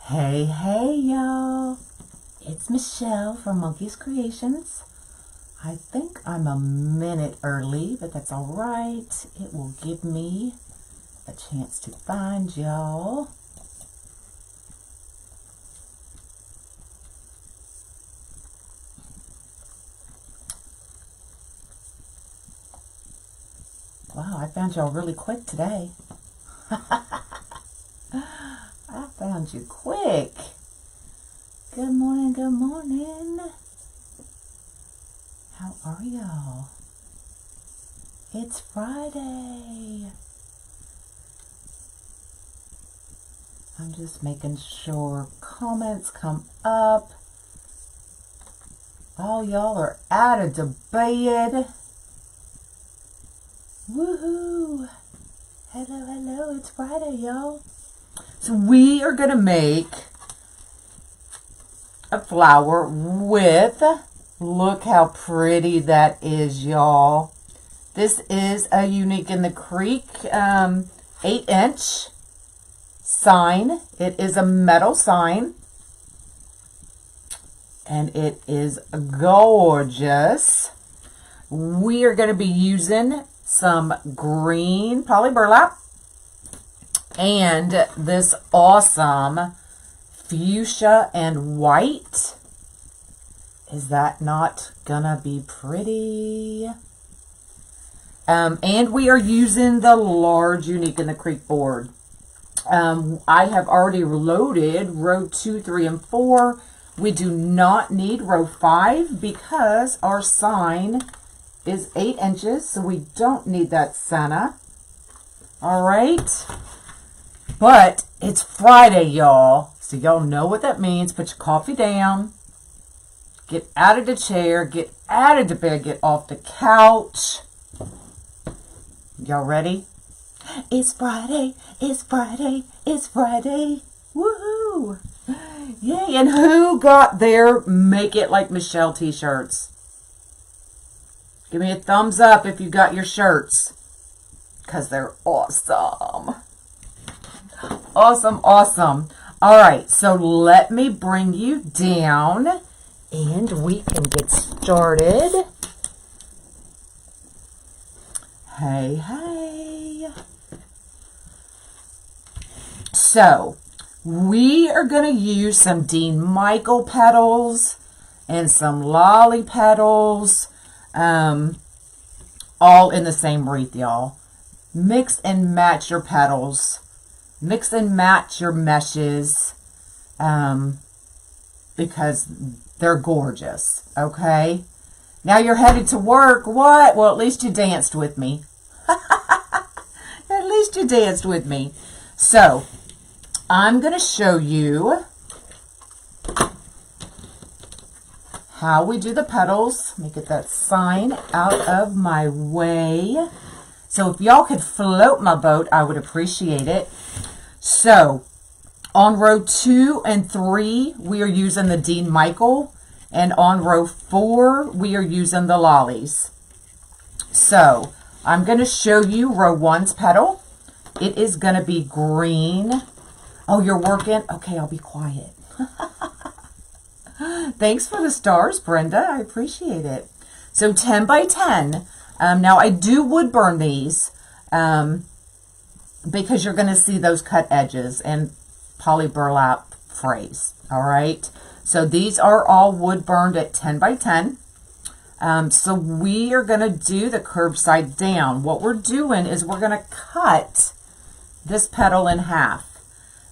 Hey, y'all. It's Michelle from Monkey's Creations. I think I'm a minute early, but that's all right. It will give me a chance to find y'all. Wow, I found y'all really quick today. I found you quick. Good morning, good morning. How are y'all? It's Friday. I'm just making sure comments come up. All y'all are out of bed. Woohoo! Hello, it's Friday, y'all. So we are going to make a flower with, look how pretty that is, y'all. This is a Unique in the Creek 8-inch sign. It is a metal sign. And it is gorgeous. We are going to be using some green poly burlap and this awesome fuchsia and white. Is that not gonna be pretty? And we are using the large Unique in the Creek board. I have already loaded row 2, 3, and 4. We do not need row 5 because our sign is 8 inches, so we don't need that Santa. All right. But it's Friday, y'all. So y'all know what that means. Put your coffee down. Get out of the chair. Get out of the bed. Get off the couch. Y'all ready? It's Friday. It's Friday. It's Friday. Woohoo! Yay. And who got their Make It Like Michelle t-shirts? Give me a thumbs up if you got your shirts. Because they're awesome. Awesome. All right, so let me bring you down and we can get started. Hey. So, we are going to use some Dean Michael petals and some lolly petals, all in the same wreath, y'all. Mix and match your petals. Mix and match your meshes, because they're gorgeous, okay? Now you're headed to work. What? Well, at least you danced with me. At least you danced with me. So, I'm going to show you how we do the petals. Let me get that sign out of my way. So if y'all could float my boat, I would appreciate it. So, on row 2 and 3, we are using the Dean Michael. And on row 4, we are using the lollies. So, I'm going to show you row 1's petal. It is going to be green. Oh, you're working? Okay, I'll be quiet. Thanks for the stars, Brenda. I appreciate it. So, 10 by 10. Now, I do wood burn these. Because you're going to see those cut edges and poly burlap frays, all right? So these are all wood burned at 10 by 10. So we are going to do the curved side down. What we're doing is we're going to cut this petal in half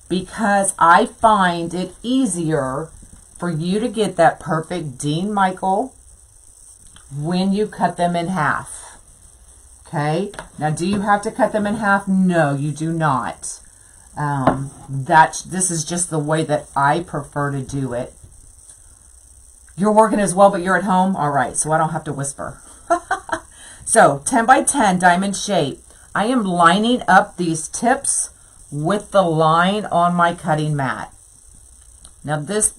because I find it easier for you to get that perfect Dean Michael when you cut them in half. Okay, now do you have to cut them in half? No, you do not. This is just the way that I prefer to do it. You're working as well, but you're at home? All right, so I don't have to whisper. So, 10 by 10 diamond shape. I am lining up these tips with the line on my cutting mat. Now, this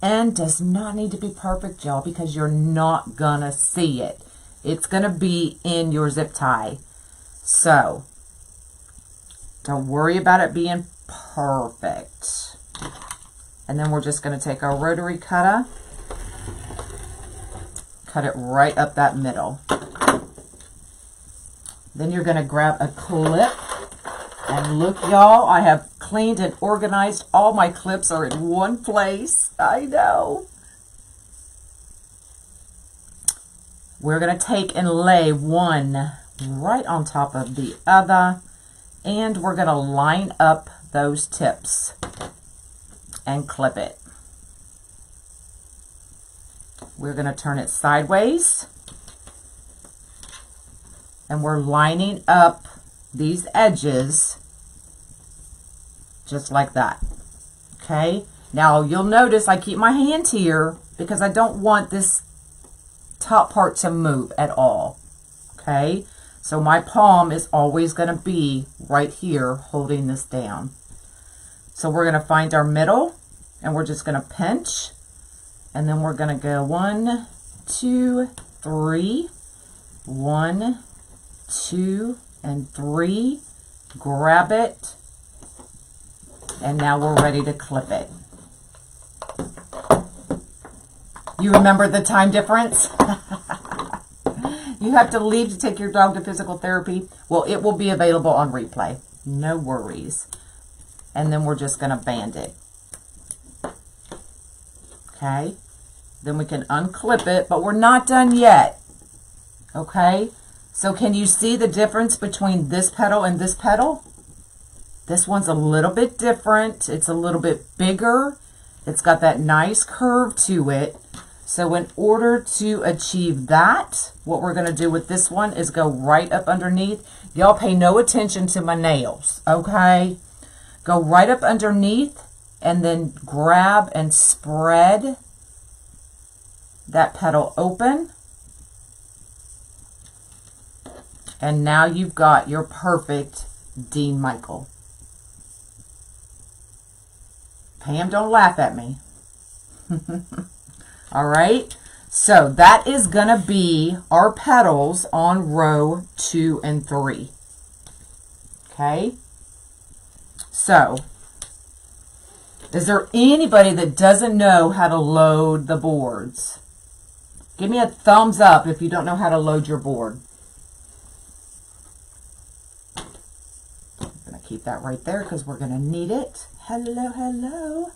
end does not need to be perfect, y'all, because you're not going to see it. It's going to be in your zip tie. So, don't worry about it being perfect. And then we're just going to take our rotary cutter, cut it right up that middle. Then you're going to grab a clip. And look, y'all, I have cleaned and organized. All my clips are in one place. I know. We're going to take and lay one right on top of the other. And we're going to line up those tips and clip it. We're going to turn it sideways. And we're lining up these edges just like that. Okay, now you'll notice I keep my hand here because I don't want this top part to move at all. Okay, so my palm is always going to be right here holding this down. So we're going to find our middle and we're just going to pinch, and then we're going to go 1, 2, 3, 1, 2, and 3, grab it, and now we're ready to clip it. You remember the time difference? You have to leave to take your dog to physical therapy. Well, it will be available on replay. No worries. And then we're just going to band it. Okay. Then we can unclip it, but we're not done yet. Okay. So can you see the difference between this petal and this petal? This one's a little bit different. It's a little bit bigger. It's got that nice curve to it. So in order to achieve that, what we're going to do with this one is go right up underneath. Y'all pay no attention to my nails, okay? Go right up underneath and then grab and spread that petal open. And now you've got your perfect Dean Michael. Pam, don't laugh at me. All right. So that is going to be our petals on row 2 and 3. Okay. So is there anybody that doesn't know how to load the boards? Give me a thumbs up if you don't know how to load your board. Keep that right there because we're going to need it. Hello, hello.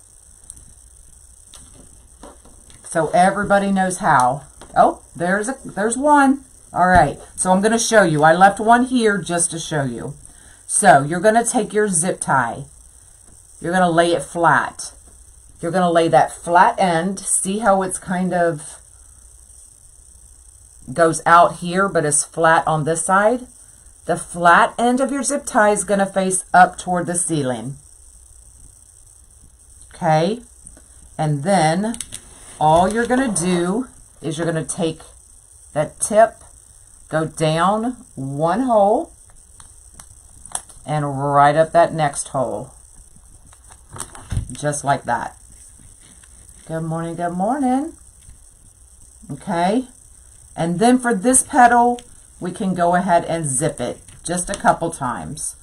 So everybody knows how. Oh, there's one. All right. So I'm going to show you. I left one here just to show you. So you're going to take your zip tie. You're going to lay it flat. You're going to lay that flat end. See how it's kind of goes out here, but is flat on this side? The flat end of your zip tie is going to face up toward the ceiling. Okay. And then all you're going to do is you're going to take that tip, go down one hole, and right up that next hole. Just like that. Good morning, good morning. Okay. And then for this petal, we can go ahead and zip it just a couple times.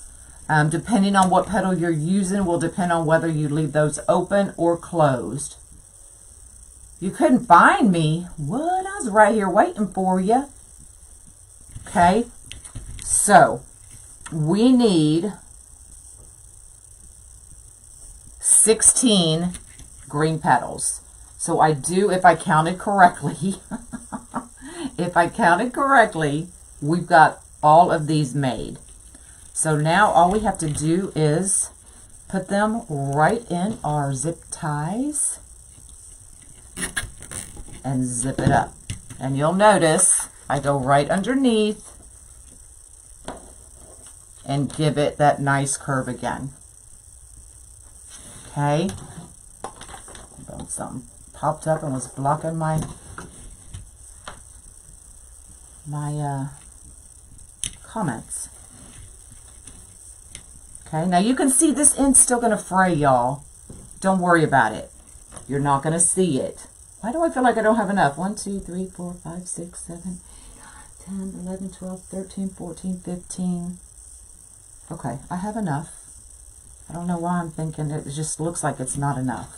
Depending on what petal you're using will depend on whether you leave those open or closed. You couldn't find me. What? I was right here waiting for you. Okay. So we need 16 green petals. So I do, if I counted correctly, if I counted correctly, we've got all of these made. So now all we have to do is put them right in our zip ties and zip it up. And you'll notice I go right underneath and give it that nice curve again. Okay. Something popped up and was blocking my comments. Okay, now you can see this end's still going to fray, y'all. Don't worry about it. You're not going to see it. Why do I feel like I don't have enough? 1, 2, 3, 4, 5, 6, 7, 10, 11, 12, 13, 14, 15. Okay, I have enough. I don't know why I'm thinking it just looks like it's not enough.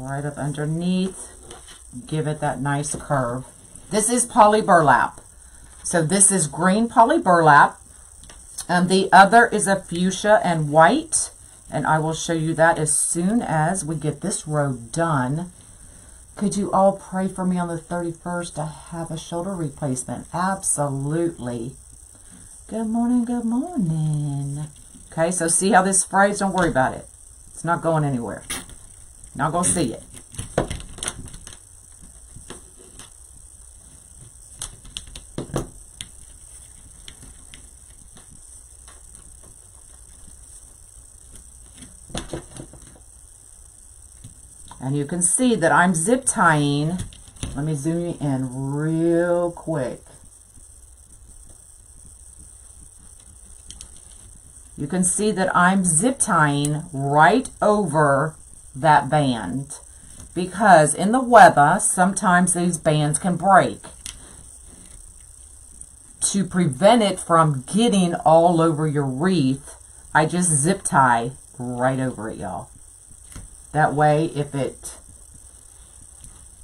right up underneath. Give it that nice curve. This is poly burlap. So this is green poly burlap. The other is a fuchsia and white. And I will show you that as soon as we get this row done. Could you all pray for me on the 31st to have a shoulder replacement? Absolutely. Good morning, good morning. Okay, so see how this frays? Don't worry about it. It's not going anywhere. Not going to see it. And you can see that I'm zip tying. Let me zoom you in real quick. You can see that I'm zip tying right over that band, because in the webber, sometimes these bands can break. To prevent it from getting all over your wreath, I just zip tie right over it, y'all. That way, if it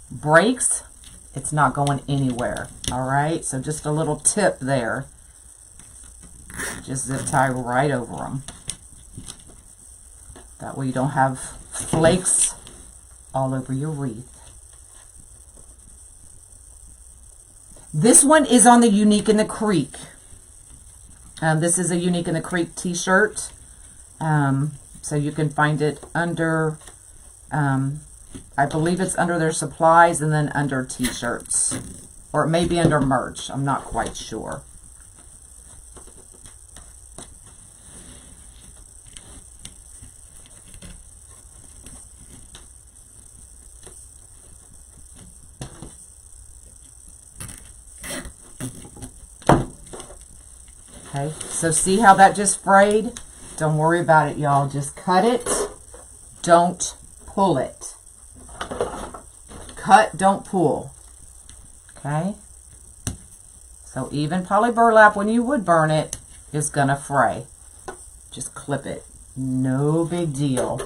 breaks, it's not going anywhere. All right, so just a little tip there. Just zip tie right over them. That way you don't have flakes all over your wreath. This one is on the Unique in the Creek. This is a Unique in the Creek t-shirt. So you can find it under, I believe it's under their supplies and then under t-shirts. Or it may be under merch. I'm not quite sure. Okay, so see how that just frayed? Don't worry about it, y'all. Just cut it. Don't pull it. Cut, don't pull. Okay? So even poly burlap, when you wood burn it, is going to fray. Just clip it. No big deal.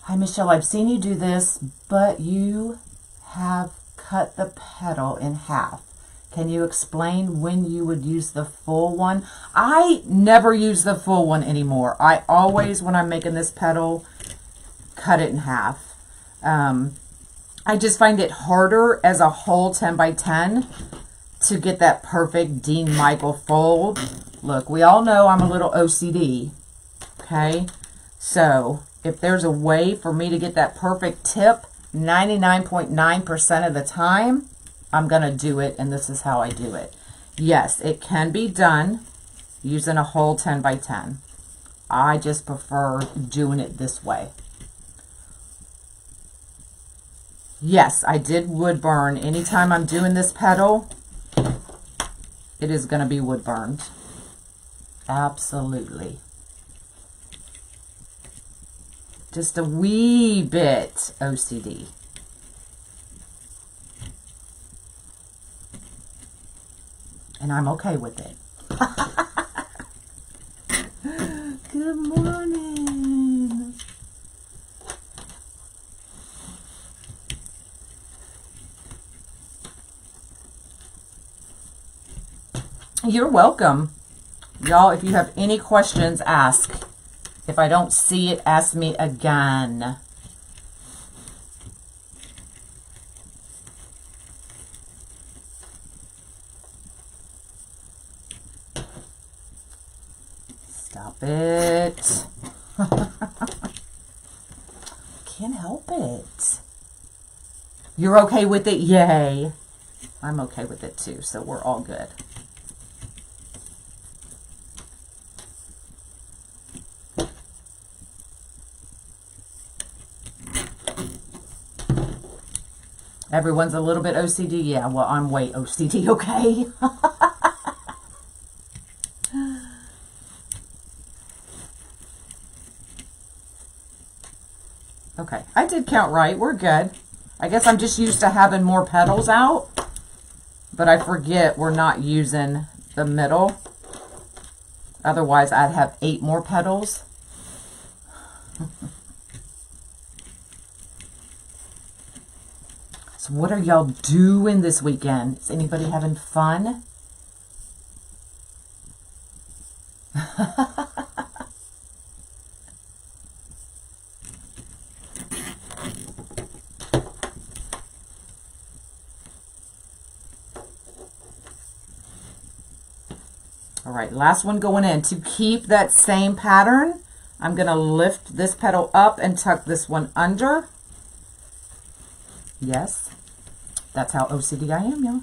Hi, Michelle, I've seen you do this, but you have cut the petal in half. Can you explain when you would use the full one? I never use the full one anymore. I always, when I'm making this petal, cut it in half. I just find it harder as a whole 10 by 10 to get that perfect Dean Michael fold. Look, we all know I'm a little OCD, okay? So if there's a way for me to get that perfect tip 99.9% of the time, I'm going to do it, and this is how I do it. Yes, it can be done using a whole 10 by 10. I just prefer doing it this way. Yes, I did wood burn. Anytime I'm doing this petal, it is going to be wood burned. Absolutely. Just a wee bit OCD. And I'm okay with it. Good morning. You're welcome. Y'all, if you have any questions, ask. If I don't see it, ask me again. Stop it. Can't help it. You're okay with it? Yay. I'm okay with it too, so we're all good. Everyone's a little bit OCD. Yeah, well, I'm way OCD, okay? Okay, I did count right. We're good. I guess I'm just used to having more petals out, but I forget we're not using the middle. Otherwise, I'd have 8 more petals. So what are y'all doing this weekend? Is anybody having fun? All right, last one going in. To keep that same pattern, I'm going to lift this petal up and tuck this one under. Yes, that's how OCD I am, y'all.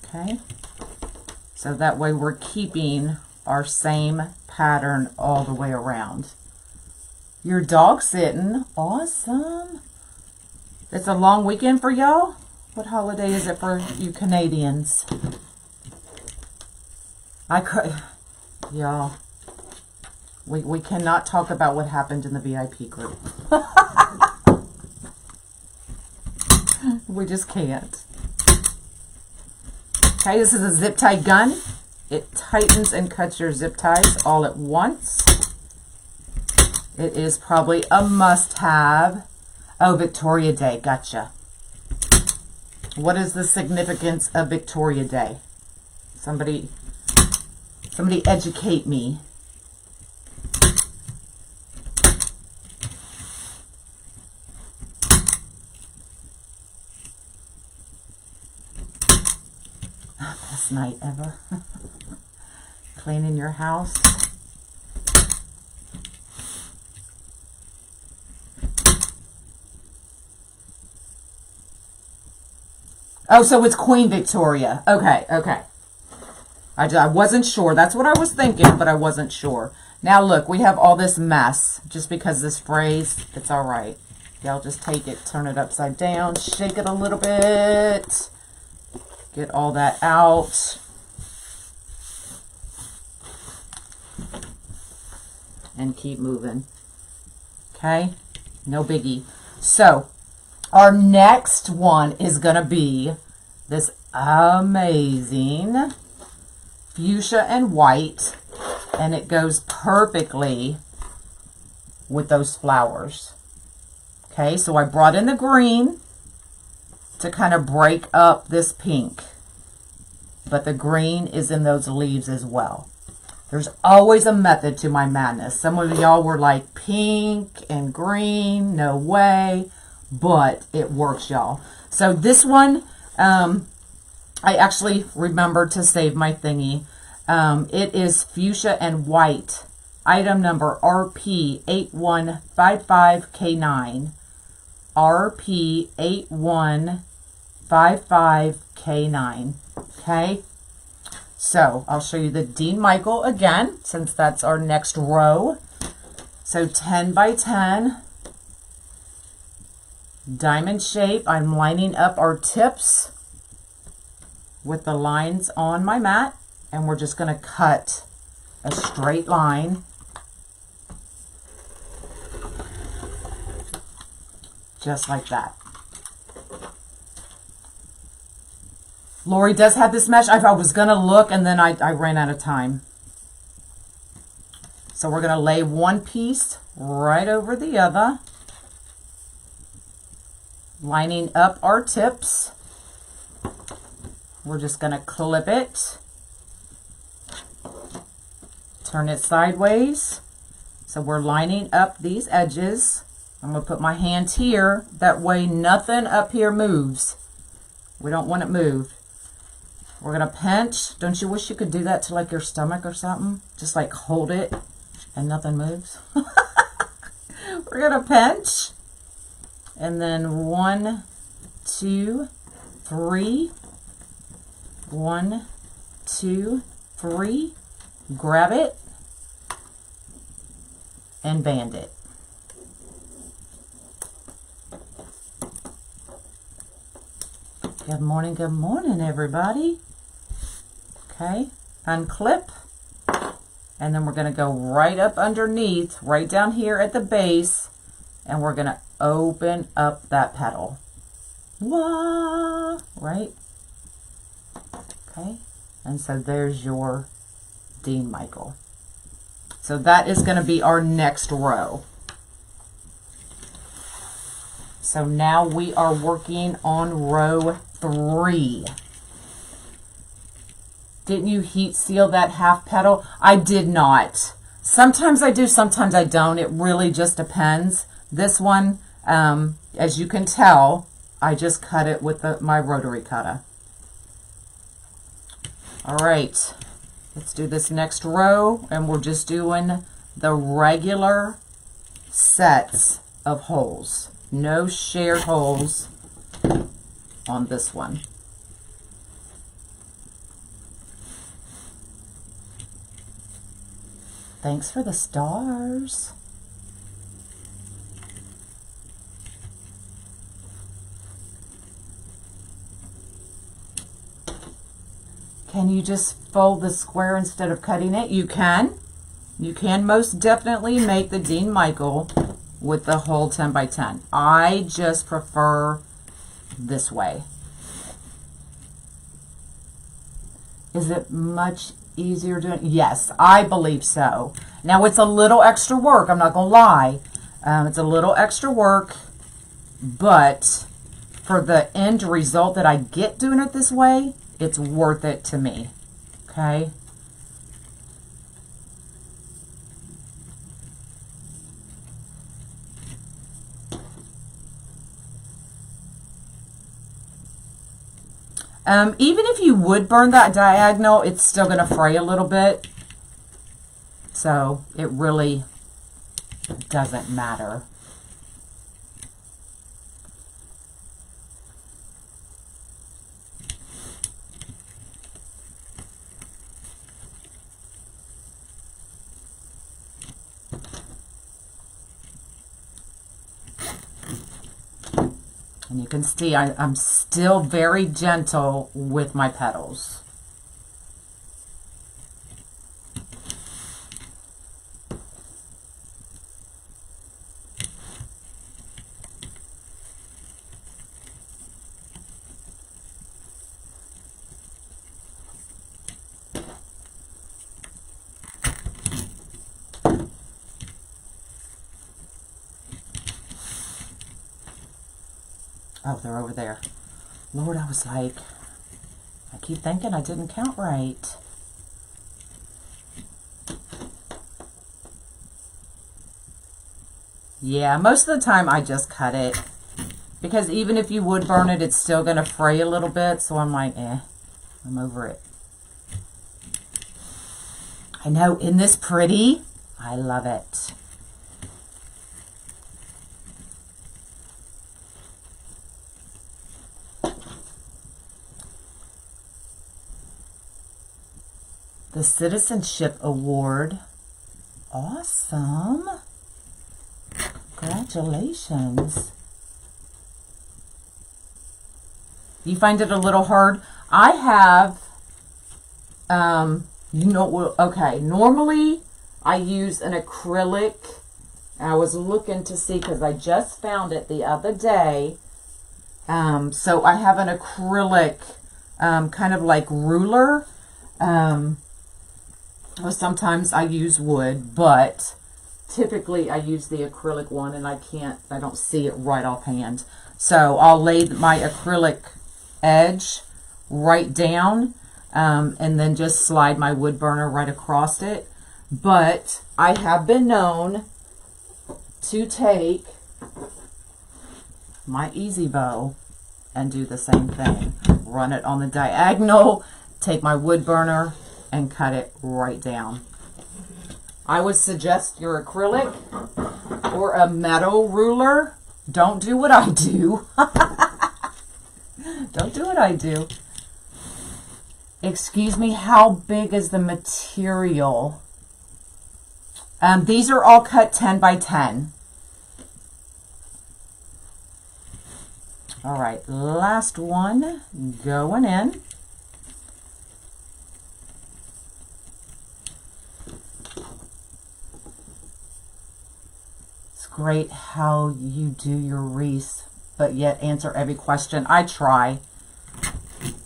Okay, so that way we're keeping our same pattern all the way around. Your dog sitting, awesome. It's a long weekend for y'all. What holiday is it for you Canadians? Y'all, we cannot talk about what happened in the VIP group. We just can't. Okay, this is a zip tie gun. It tightens and cuts your zip ties all at once. It is probably a must-have. Oh, Victoria Day, gotcha. What is the significance of Victoria Day? Somebody educate me. Best night ever. Cleaning your house. Oh, so it's Queen Victoria. Okay, okay. I wasn't sure. That's what I was thinking, but I wasn't sure. Now look, we have all this mess. Just because this phrase, it's all right. Y'all just take it, turn it upside down, shake it a little bit. Get all that out. And keep moving. Okay? No biggie. So, our next one is going to be this amazing fuchsia and white, and it goes perfectly with those flowers. Okay, so I brought in the green to kind of break up this pink, but the green is in those leaves as well. There's always a method to my madness. Some of y'all were like, pink and green, no way, but it works, y'all. So this one, I actually remembered to save my thingy. It is fuchsia and white. Item number RP8155K9. RP8155K9. Okay. So I'll show you the Dean Michael again, since that's our next row. So 10 by 10. Diamond shape. I'm lining up our tips with the lines on my mat, and we're just going to cut a straight line. Just like that. Laurie does have this mesh. I was going to look, and then I ran out of time. So we're going to lay one piece right over the other, lining up our tips. We're just going to clip it, turn it sideways. So we're lining up these edges. I'm going to put my hand here. That way nothing up here moves. We don't want it moved. We're going to pinch. Don't you wish you could do that to like your stomach or something? Just like hold it and nothing moves. We're going to pinch. And then 1, 2, 3. 1, 2, 3. Grab it and band it. Good morning, everybody. Okay, unclip, and then we're going to go right up underneath, right down here at the base, and we're going to open up that petal. Wah, right? Okay, and so there's your Dean Michael. So that is going to be our next row. So now we are working on row 3. Didn't you heat seal that half petal? I did not. Sometimes I do, sometimes I don't. It really just depends. This one, as you can tell, I just cut it with my rotary cutter. All right, let's do this next row, and we're just doing the regular sets of holes. No shared holes on this one. Thanks for the stars. Can you just fold the square instead of cutting it? You can. You can most definitely make the Dean Michael with the whole 10 by 10. I just prefer this way. Is it much easier doing? Yes, I believe so. Now it's a little extra work, I'm not gonna lie. It's a little extra work, but for the end result that I get doing it this way, it's worth it to me. Okay. Even if you would burn that diagonal, it's still going to fray a little bit. So it really doesn't matter. And you can see I'm still very gentle with my petals. Oh, they're over there. Lord, I was like, I keep thinking I didn't count right. Yeah, most of the time I just cut it. Because even if you would burn it, it's still going to fray a little bit. So I'm like, I'm over it. I know, isn't this pretty? I love it. The Citizenship Award. Awesome. Congratulations. You find it a little hard? I have, okay, normally I use an acrylic. I was looking to see because I just found it the other day. So I have an acrylic kind of like ruler. Sometimes I use wood, but typically I use the acrylic one, and I don't see it right offhand. So I'll lay my acrylic edge right down, and then just slide my wood burner right across it. But I have been known to take my Easy Bow and do the same thing. Run it on the diagonal, take my wood burner, and cut it right down. I would suggest your acrylic or a metal ruler. Don't do what I do. Don't do what I do. Excuse me, how big is the material? These are all cut 10 by 10. All right, last one going in. great how you do your wreaths, but yet answer every question. I try.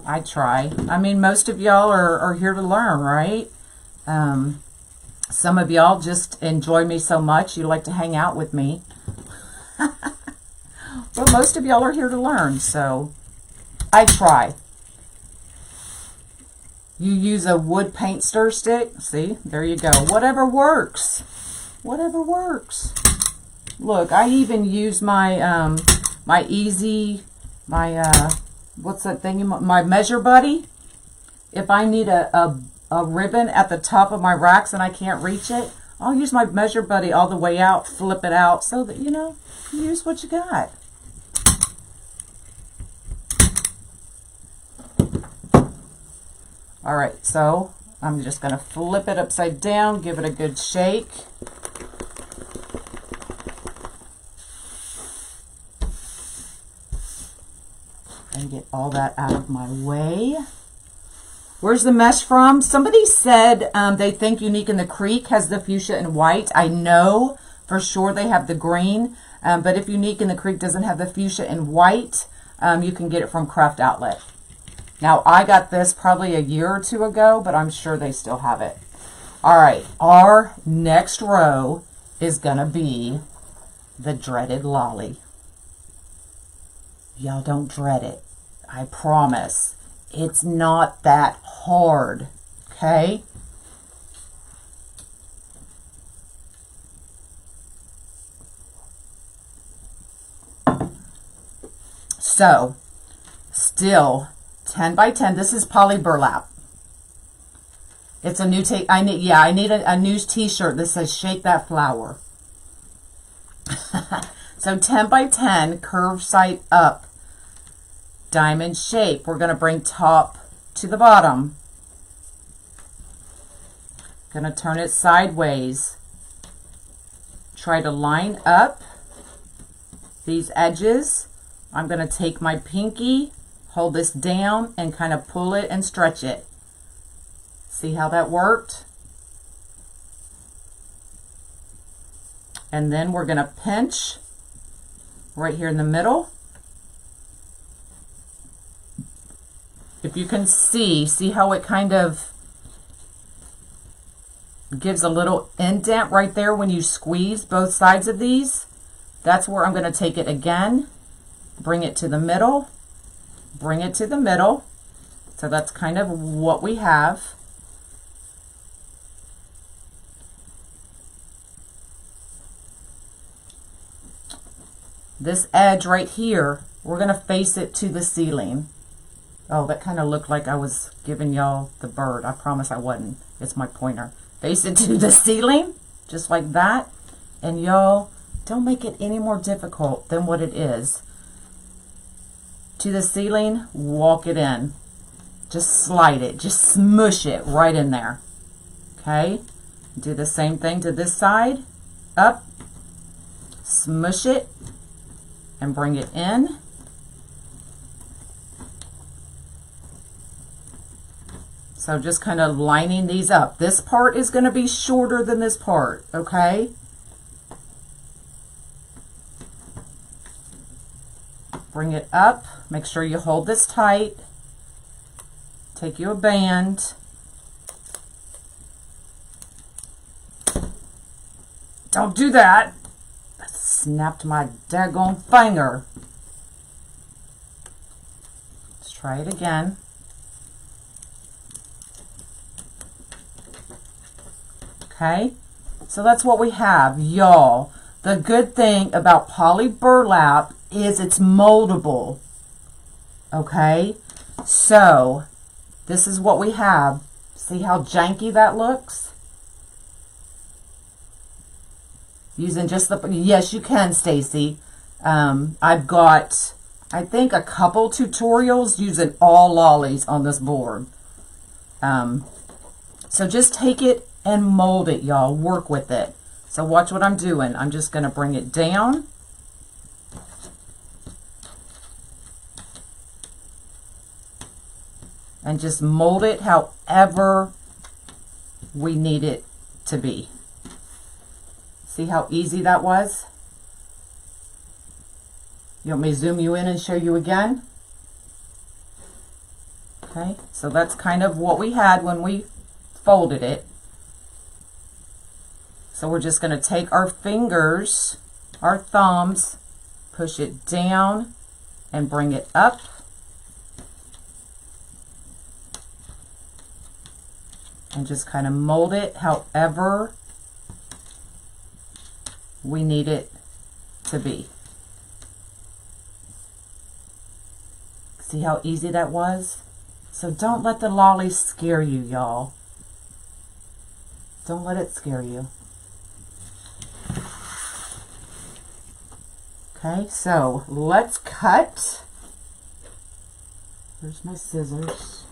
I mean, most of y'all are here to learn, right? Some of y'all just enjoy me so much, you like to hang out with me. But most of y'all are here to learn, so I try. You use a wood paint stir stick. See, there you go. Whatever works. Whatever works. Look, I even use my what's that thing? My Measure Buddy. If I need a ribbon at the top of my racks and I can't reach it, I'll use my Measure Buddy all the way out, flip it out, so that, you know, you use what you got. All right, so I'm just going to flip it upside down, give it a good shake. And get all that out of my way. Where's the mesh from? Somebody said they think Unique in the Creek has the fuchsia and white. I know for sure they have the green, but if Unique in the Creek doesn't have the fuchsia and white, you can get it from Craft Outlet. Now, I got this probably a year or two ago, but I'm sure they still have it. All right, our next row is going to be the dreaded lolly. Y'all don't dread it. I promise. It's not that hard, okay? So, still 10 by 10. This is poly burlap. It's a new I need a new t-shirt that says "Shake That Flower." So 10 by 10, curved side up, diamond shape. We're going to bring top to the bottom. Going to turn it sideways. Try to line up these edges. I'm going to take my pinky, hold this down, and kind of pull it and stretch it. See how that worked? And then we're going to pinch right here in the middle. If you can see how it kind of gives a little indent right there when you squeeze both sides of these. That's where I'm going to take it again, bring it to the middle, bring it to the middle. So that's kind of what we have. This edge right here, we're going to face it to the ceiling. Oh, that kind of looked like I was giving y'all the bird. I promise I wasn't. It's my pointer. Face it to the ceiling, just like that. And y'all, don't make it any more difficult than what it is. To the ceiling, walk it in. Just slide it, just smush it right in there. Okay? Do the same thing to this side. Up, smush it, and bring it in. So just kind of lining these up. This part is going to be shorter than this part, okay? Bring it up. Make sure you hold this tight. Take you a band. Don't do that. I snapped my daggone finger. Let's try it again. Okay, so that's what we have, y'all. The good thing about poly burlap is it's moldable. Okay, so this is what we have. See how janky that looks? Using just the, yes, you can, Stacy. I've got, I think, a couple tutorials using all lollies on this board. So just take it and mold it, y'all. Work with it. So watch what I'm doing. I'm just going to bring it down. And just mold it however we need it to be. See how easy that was? You want me to zoom you in and show you again? Okay, so that's kind of what we had when we folded it. So we're just going to take our fingers, our thumbs, push it down and bring it up. And just kind of mold it however we need it to be. See how easy that was? So don't let the lolly scare you, y'all. Don't let it scare you. Okay, so let's cut. Where's my scissors?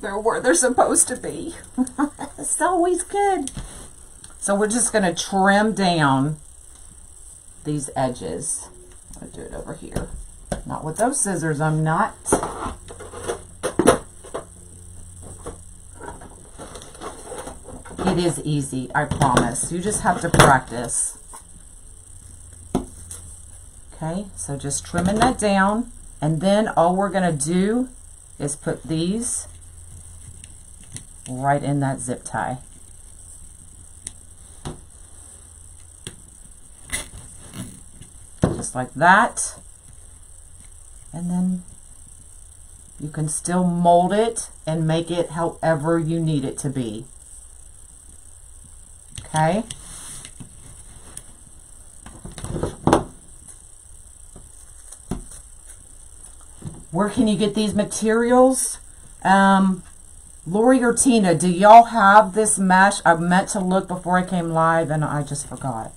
They're where they're supposed to be. It's always good. So we're just going to trim down these edges. I'm going to do it over here. Not with those scissors, I'm not. It is easy, I promise. You just have to practice. Okay, so just trimming that down. And then all we're going to do is put these right in that zip tie. Just like that. And then you can still mold it and make it however you need it to be. Okay. Where can you get these materials? Laurie or Tina, do y'all have this mesh? I meant to look before I came live and I just forgot.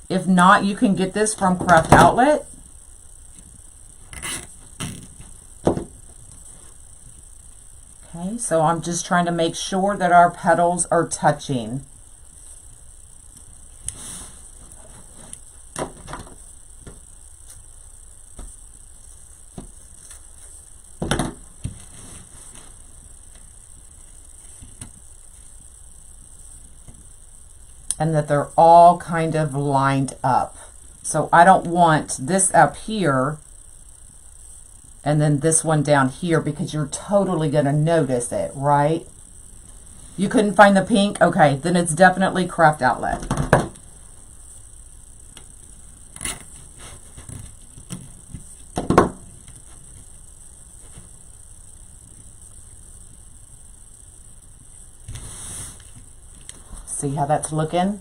If not, you can get this from Craft Outlet. Okay, so I'm just trying to make sure that our petals are touching. And that they're all kind of lined up. So I don't want this up here and then this one down here because you're totally going to notice it, right? You couldn't find the pink? Okay, then it's definitely Craft Outlet. See how that's looking?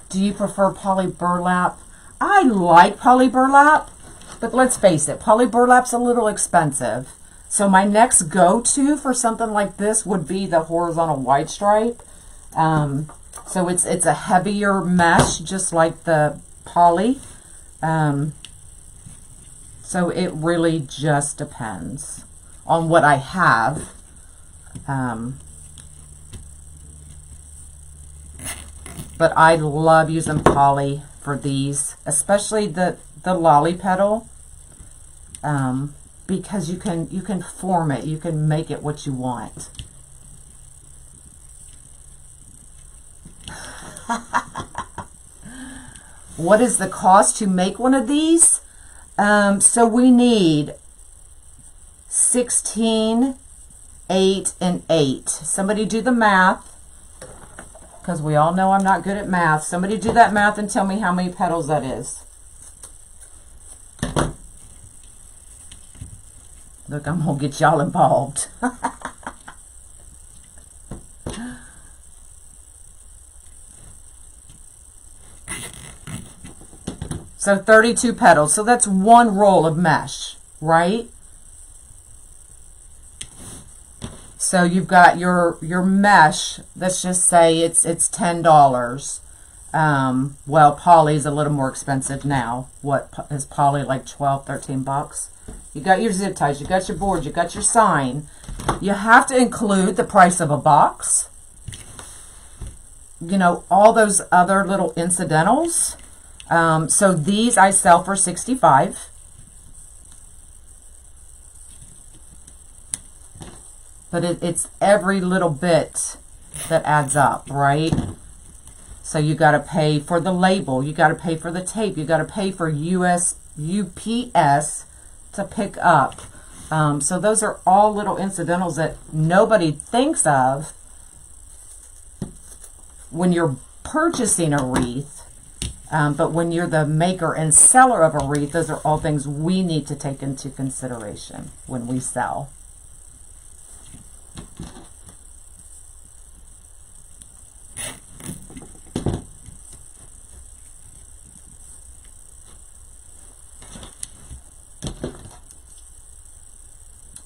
Do you prefer poly burlap? I like poly burlap, but let's face it, poly burlap's a little expensive. So my next go-to for something like this would be the horizontal white stripe. So it's a heavier mesh, just like the poly. So it really just depends on what I have. But I love using poly for these, especially the lolly petal, because you can form it, you can make it what you want. What is the cost to make one of these? So we need 16, 8, and 8. Somebody do the math, because we all know I'm not good at math. Somebody do that math and tell me how many petals that is. Look, I'm going to get y'all involved. So 32 petals. So that's one roll of mesh, right? So you've got your mesh. Let's just say it's $10. Well, poly's a little more expensive now. What is poly, like 12, 13 bucks? You got your zip ties, you got your board, you got your sign. You have to include the price of a box. You know, all those other little incidentals. So these I sell for $65. but it's every little bit that adds up, right? So you got to pay for the label, you got to pay for the tape, you got to pay for UPS to pick up. So those are all little incidentals that nobody thinks of when you're purchasing a wreath. But when you're the maker and seller of a wreath, those are all things we need to take into consideration when we sell.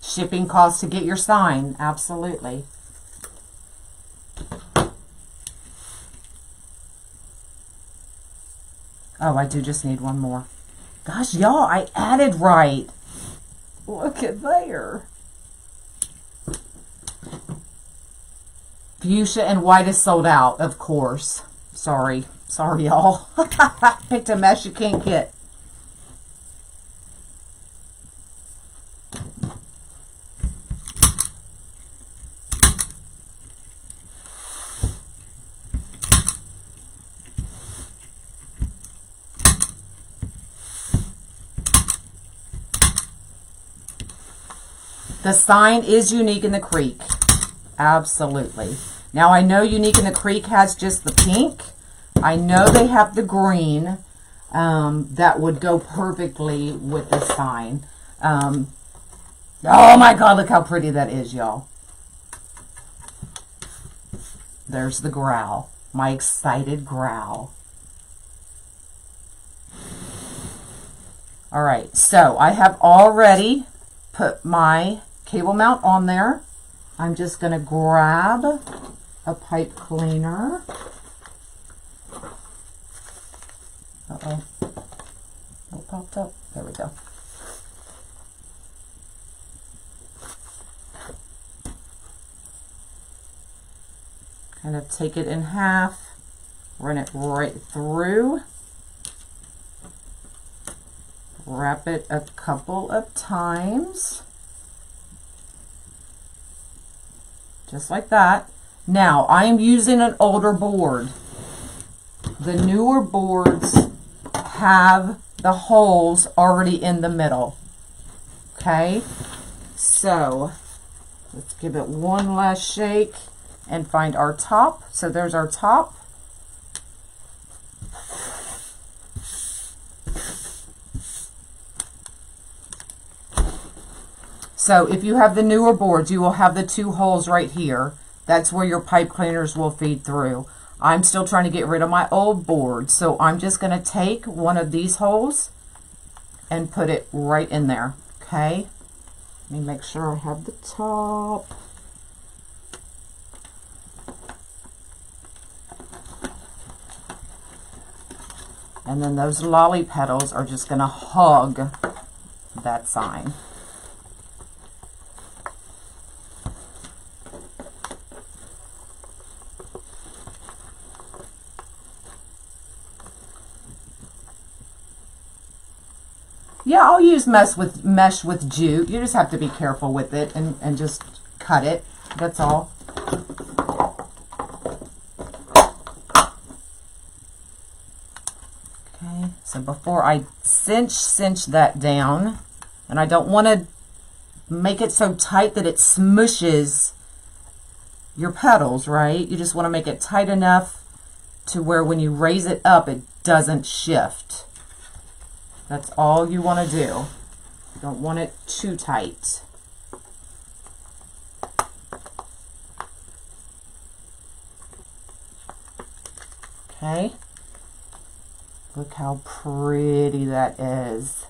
Shipping costs to get your sign, absolutely. Oh, I do just need one more. Gosh, y'all, I added right. Look at there. Fuchsia and white is sold out, of course. Sorry, y'all. Picked a mess you can't get. The sign is Unique in the Creek. Absolutely. Now, I know Unique in the Creek has just the pink. I know they have the green. That would go perfectly with the sign. Oh my God, look how pretty that is, y'all. There's the growl. My excited growl. All right, so I have already put my cable mount on there. I'm just going to grab a pipe cleaner. Uh-oh. It popped up. There we go. Kind of take it in half, run it right through. Wrap it a couple of times. Just like that. Now, I am using an older board. The newer boards have the holes already in the middle. Okay? So, let's give it one last shake and find our top. So there's our top. So if you have the newer boards, you will have the two holes right here. That's where your pipe cleaners will feed through. I'm still trying to get rid of my old board, so I'm just going to take one of these holes and put it right in there. Okay? Let me make sure I have the top. And then those lolly petals are just going to hug that sign. Yeah, I'll use mesh with jute. You just have to be careful with it and just cut it. That's all. Okay, so before I cinch that down, and I don't want to make it so tight that it smushes your petals, right? You just want to make it tight enough to where when you raise it up, it doesn't shift. That's all you want to do. You don't want it too tight. Okay. Look how pretty that is.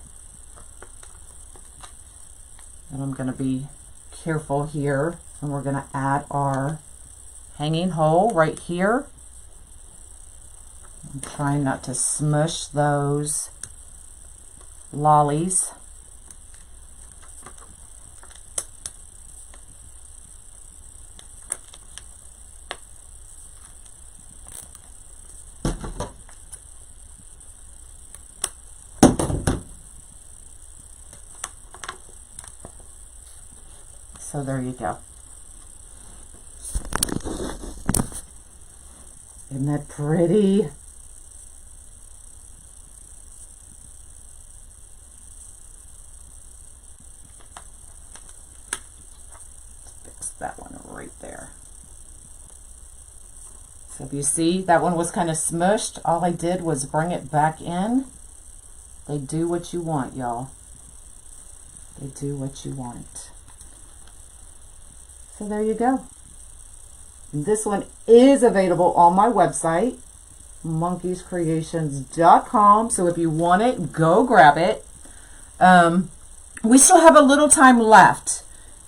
And I'm going to be careful here. And we're going to add our hanging hole right here. I'm trying not to smush those lollies. So there you go. Isn't that pretty? Fix that one right there. So if you see, that one was kind of smushed. All I did was bring it back in. They do what you want, y'all. They do what you want. So there you go. This one is available on my website, monkeyscreations.com. So if you want it, go grab it. We still have a little time left.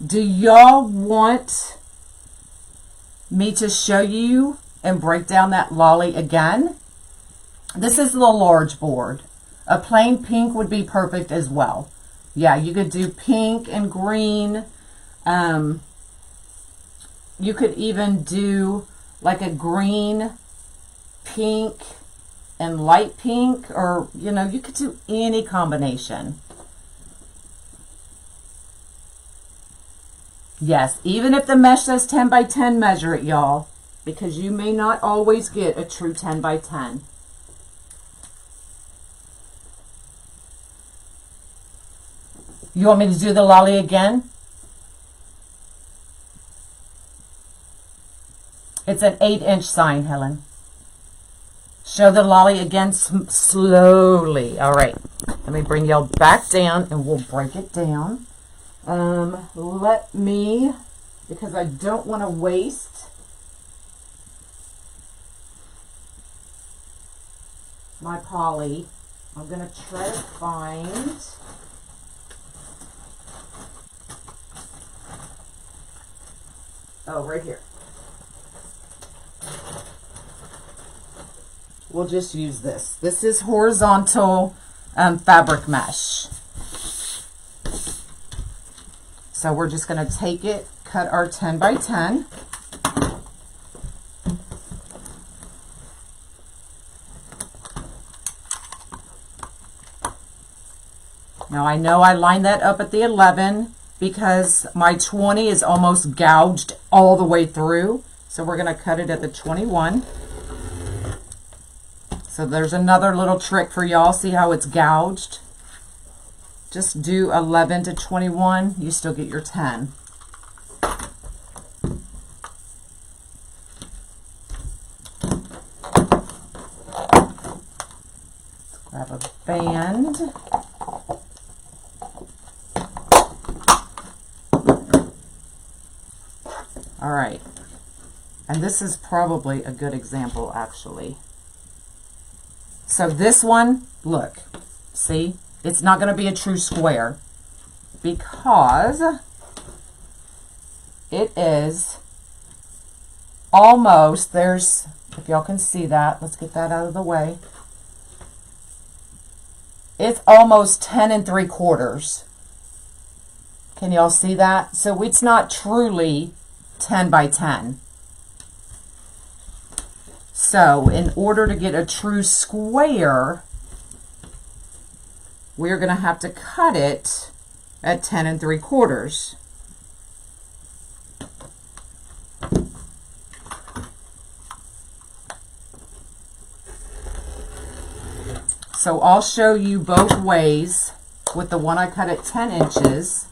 Do y'all want me to show you and break down that lolly again? This is the large board. A plain pink would be perfect as well. Yeah, you could do pink and green. You could even do like a green, pink, and light pink, or, you know, you could do any combination. Yes, even if the mesh says 10 by 10, measure it, y'all, because you may not always get a true 10 by 10. You want me to do the lolly again? It's an 8-inch sign, Helen. Show the lolly again slowly. All right. Let me bring y'all back down and we'll break it down. Let me, because I don't want to waste my poly, I'm going to try to find... Oh, right here. We'll just use this. This is horizontal fabric mesh. So we're just going to take it, cut our 10 by 10. Now I know I lined that up at the 11 because my 20 is almost gouged all the way through. So we're going to cut it at the 21. So there's another little trick for y'all. See how it's gouged? Just do 11 to 21. You still get your 10. Let's grab a band. All right. And this is probably a good example, actually. So this one, look, see, it's not going to be a true square because it is almost, there's, if y'all can see that, let's get that out of the way. It's almost 10 3/4. Can y'all see that? So it's not truly 10 by 10. So in order to get a true square, we're going to have to cut it at 10 3/4. So I'll show you both ways with the one I cut at 10 inches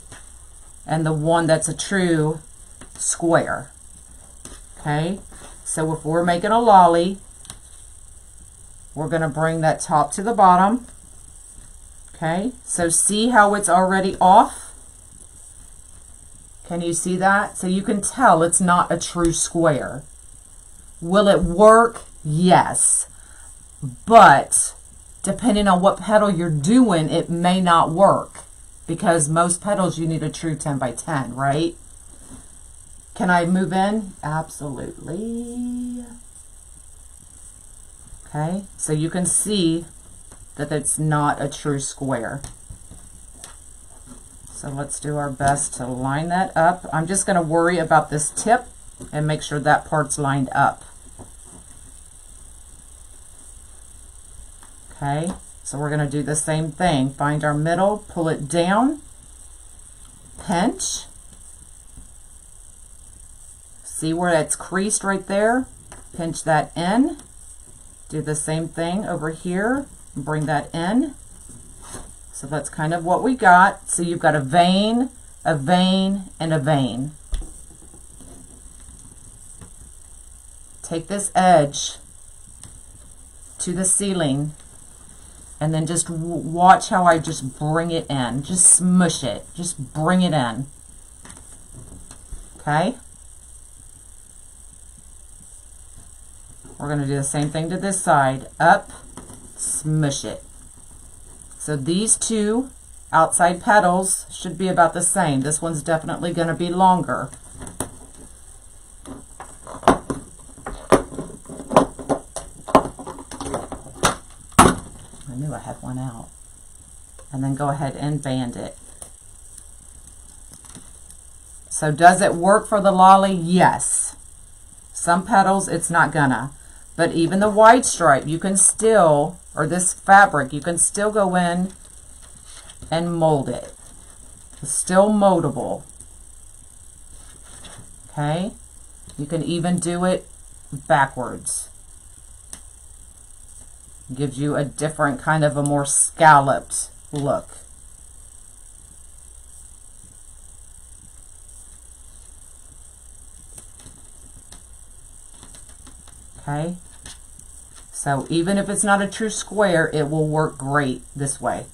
and the one that's a true square. Okay, so if we're making a lolly, we're going to bring that top to the bottom. Okay, so see how it's already off? Can you see that? So you can tell it's not a true square. Will it work? Yes. But depending on what petal you're doing, it may not work, because most petals you need a true 10 by 10, right? Can I move in? Absolutely. Okay, so you can see that it's not a true square. So let's do our best to line that up. I'm just going to worry about this tip and make sure that part's lined up. Okay, so we're going to do the same thing. Find our middle, pull it down, pinch. See where that's creased right there? pinch that in. Do the same thing over here, bring that in. So that's kind of what we got. So you've got a vein, a vein, and a vein. Take this edge to the ceiling and then just watch how I just bring it in. Just smush it. Just bring it in. Okay? We're going to do the same thing to this side. Up, smush it. So these two outside petals should be about the same. This one's definitely going to be longer. I knew I had one out. And then go ahead and band it. So does it work for the lolly? Yes. Some petals it's not gonna. But even the wide stripe, you can still, or this fabric, you can still go in and mold it. It's still moldable. Okay? You can even do it backwards. Gives you a different kind of a more scalloped look. Okay, so even if it's not a true square, it will work great this way.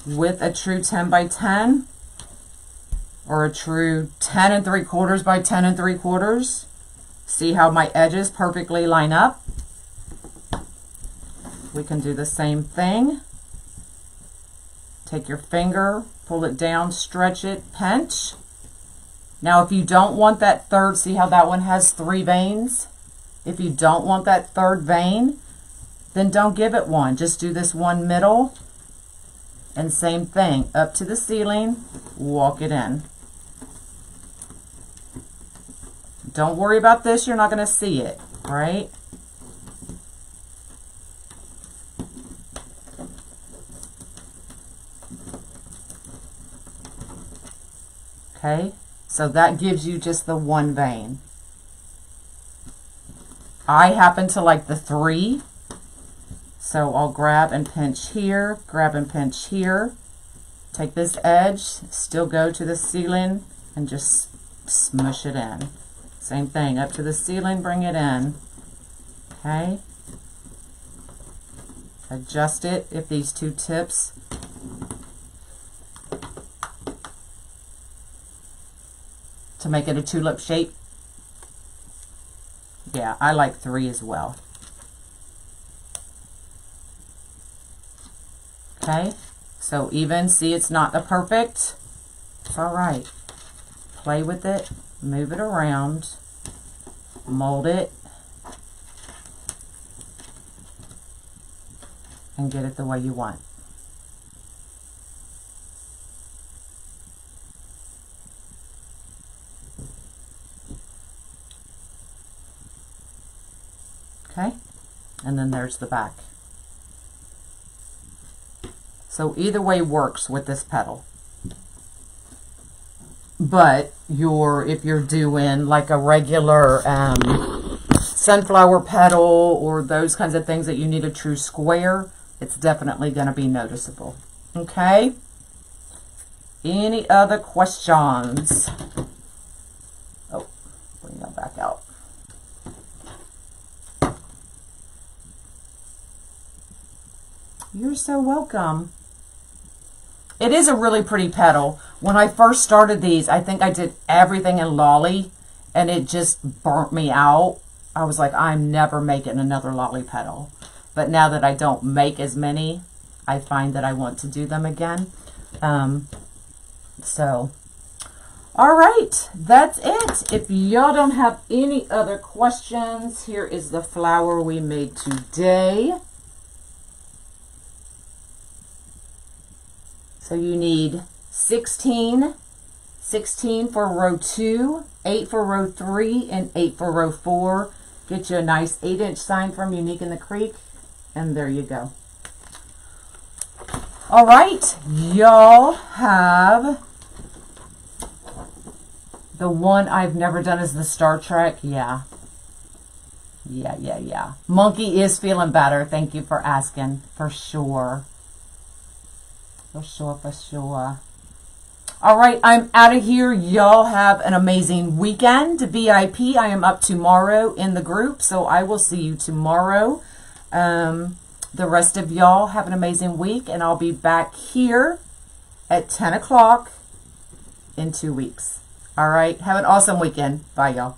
With a true 10 by 10 or a true 10 3/4 by 10 3/4, see how my edges perfectly line up? We can do the same thing. Take your finger, pull it down, stretch it, pinch. Now, if you don't want that third, see how that one has 3 veins? If you don't want that third vein, then don't give it one. Just do this one middle, and same thing, up to the ceiling, walk it in. Don't worry about this, you're not going to see it, right? Okay. So that gives you just the one vein. I happen to like the 3. So I'll grab and pinch here, grab and pinch here. Take this edge, still go to the ceiling and just smush it in. Same thing, up to the ceiling, bring it in. Okay. Adjust it if these two tips to make it a tulip shape. Yeah, I like 3 as well. Okay, so even, see, it's not the perfect. It's all right. Play with it, move it around, mold it, and get it the way you want. Okay, and then there's the back. So either way works with this petal. But if you're doing like a regular sunflower petal or those kinds of things that you need a true square, it's definitely going to be noticeable. Okay? Any other questions? Oh, bring that back out. You're so welcome. It is a really pretty petal. When I first started these, I think I did everything in lolly and it just burnt me out. I was like, I'm never making another lolly petal. But now that I don't make as many, I find that I want to do them again. So, all right, that's it. If y'all don't have any other questions, here is the flower we made today. So you need 16 for row 2, 8 for row 3, and 8 for row 4. Get you a nice 8-inch sign from Unique in the Creek, and there you go. All right, y'all have the one I've never done is the Star Trek. Yeah, Yeah. Monkey is feeling better. Thank you for asking. For sure. For sure. All right, I'm out of here. Y'all have an amazing weekend. VIP, I am up tomorrow in the group, so I will see you tomorrow. The rest of y'all have an amazing week, and I'll be back here at 10 o'clock in 2 weeks. All right, have an awesome weekend. Bye, y'all.